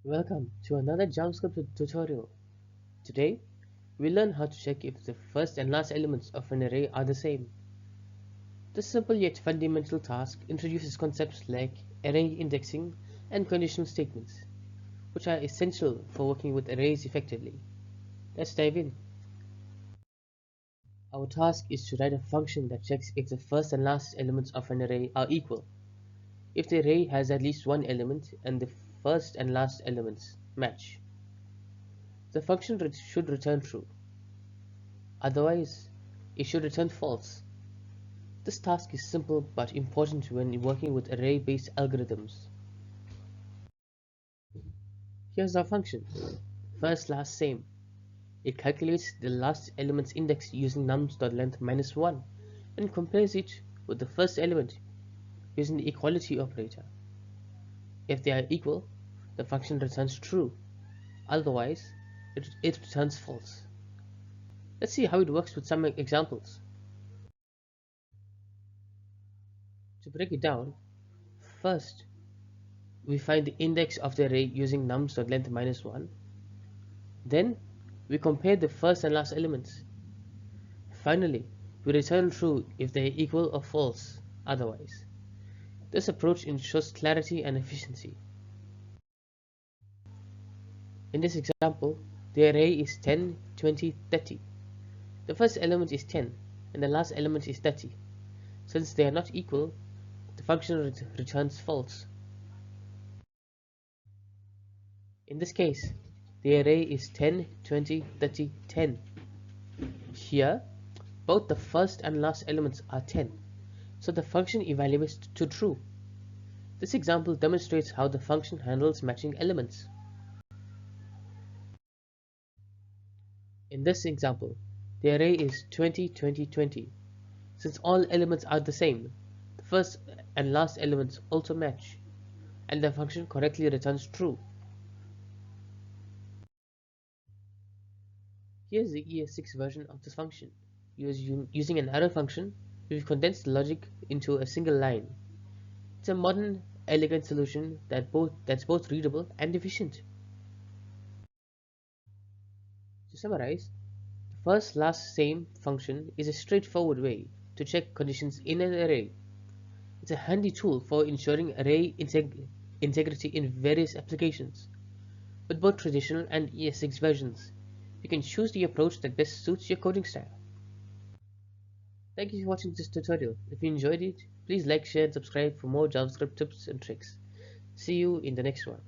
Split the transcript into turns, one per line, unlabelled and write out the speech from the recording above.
Welcome to another JavaScript tutorial. Today, we learn how to check if the first and last elements of an array are the same. This simple yet fundamental task introduces concepts like array indexing and conditional statements, which are essential for working with arrays effectively. Let's dive in. Our task is to write a function that checks if the first and last elements of an array are equal. If the array has at least one element and the first and last elements match, the function should return true. Otherwise, it should return false. This task is simple but important when working with array-based algorithms. Here's our function. First, last, same. It calculates the last element's index using nums.length minus 1 and compares it with the first element using the equality operator. If they are equal, the function returns true. Otherwise, it returns false. Let's see how it works with some examples. To break it down, first we find the index of the array using nums.length minus 1. Then we compare the first and last elements. Finally, we return true if they are equal or false otherwise. This approach ensures clarity and efficiency. In this example, the array is 10, 20, 30. The first element is 10 and the last element is 30. Since they are not equal, the function returns false. In this case, the array is 10, 20, 30, 10. Here, both the first and last elements are 10, so the function evaluates to true. This example demonstrates how the function handles matching elements. In this example, the array is 20, 20, 20. Since all elements are the same, the first and last elements also match, and the function correctly returns true. Here's the ES6 version of this function. Using an arrow function, we've condensed the logic into a single line. It's a modern, elegant solution that's both readable and efficient. To summarize, the first last same function is a straightforward way to check conditions in an array. It's a handy tool for ensuring array integrity in various applications. With both traditional and ES6 versions, you can choose the approach that best suits your coding style. Thank you for watching this tutorial. If you enjoyed it, please like, share and subscribe for more JavaScript tips and tricks. See you in the next one.